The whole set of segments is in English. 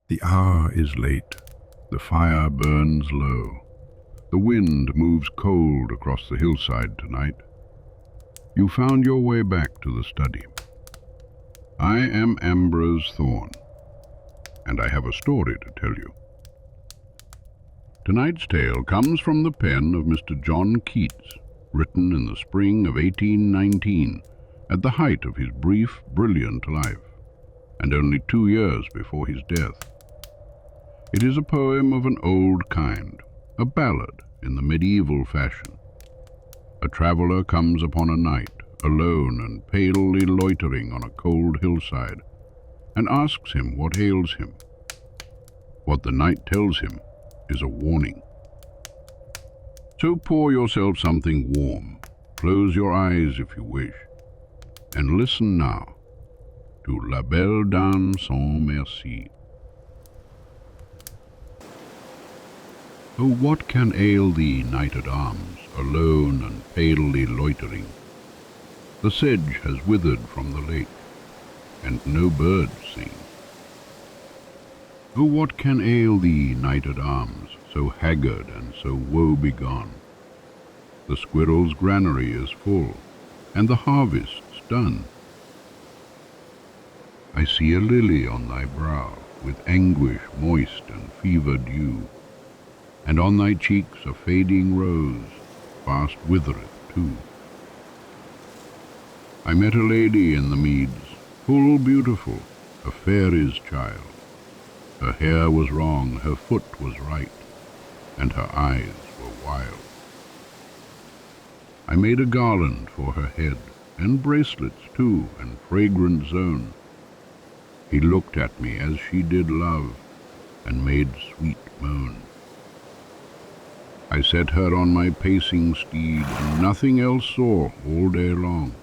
The hour is late. The fire burns low. The wind moves cold across the hillside tonight. You found your way back to the study. I am Ambrose Thorne, and I have a story to tell you. Tonight's tale comes from the pen of Mr. John Keats, written in the spring of 1819, at the height of his brief, brilliant life, and only 2 years before his death. It is a poem of an old kind, a ballad in the medieval fashion. A traveller comes upon a knight, alone and palely loitering on a cold hillside, and asks him what ails him. What the knight tells him is a warning. So pour yourself something warm, close your eyes if you wish, and listen now to La Belle Dame sans Merci. Oh, what can ail thee, knight-at-arms, alone and palely loitering? The sedge has withered from the lake, and no birds sing. Oh, what can ail thee, knight-at-arms, so haggard and so woe-begone? The squirrel's granary is full, and the harvest's done. I see a lily on thy brow, with anguish moist and fever dew, and on thy cheeks a fading rose, fast withereth too. I met a lady in the meads, full beautiful, a faerie's child. Her hair was wrong, her foot was right, and her eyes were wild. I made a garland for her head, and bracelets too, and fragrant zone. He looked at me as she did love, and made sweet moan. I set her on my pacing steed, and nothing else saw all day long,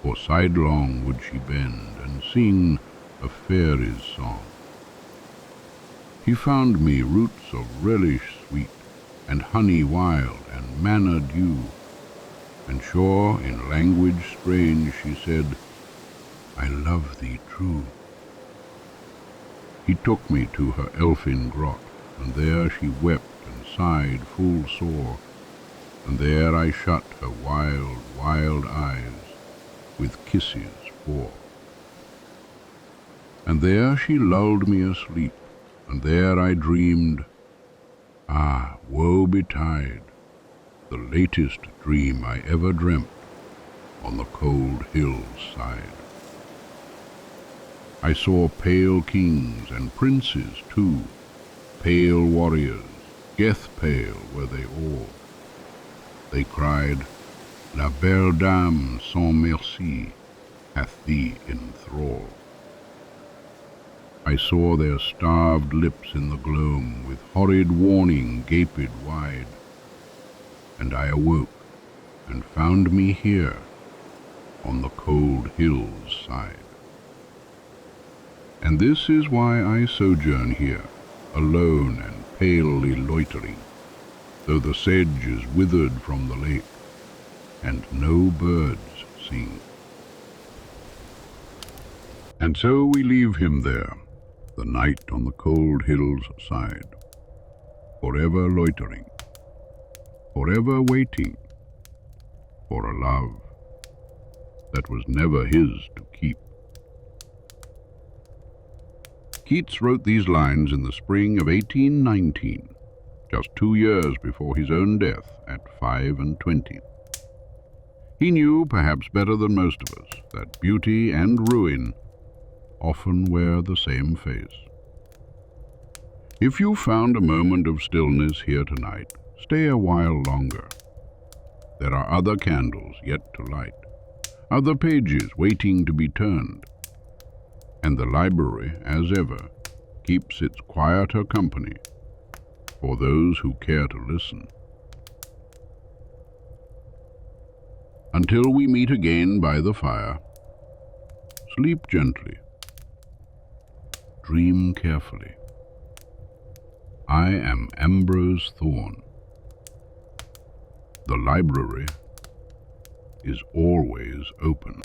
for sidelong would she bend, and sing a faerie's song. He found me roots of relish sweet, and honey wild, and manna dew, and sure in language strange she said, I love thee true. He took me to her elfin grot, and there she wept and sighed full sore, and there I shut her wild, wild eyes with kisses 4. And there she lulled me asleep, and there I dreamed, ah, woe betide, the latest dream I ever dreamt on the cold hill's side. I saw pale kings and princes too, pale warriors, death-pale were they all. They cried, La Belle Dame sans Merci hath thee in thrall. I saw their starved lips in the gloam, with horrid warning gaped wide, and I awoke, and found me here, on the cold hill's side. And this is why I sojourn here, alone and palely loitering, though the sedge is withered from the lake, and no birds sing. And so we leave him there, the night on the cold hill's side, forever loitering, forever waiting for a love that was never his to keep. Keats wrote these lines in the spring of 1819, just 2 years before his own death at 25. He knew, perhaps better than most of us, that beauty and ruin often wear the same face. If you found a moment of stillness here tonight, stay a while longer. There are other candles yet to light, other pages waiting to be turned, and the library, as ever, keeps its quieter company for those who care to listen. Until we meet again by the fire, sleep gently, dream carefully. I am Ambrose Thorne. The library is always open.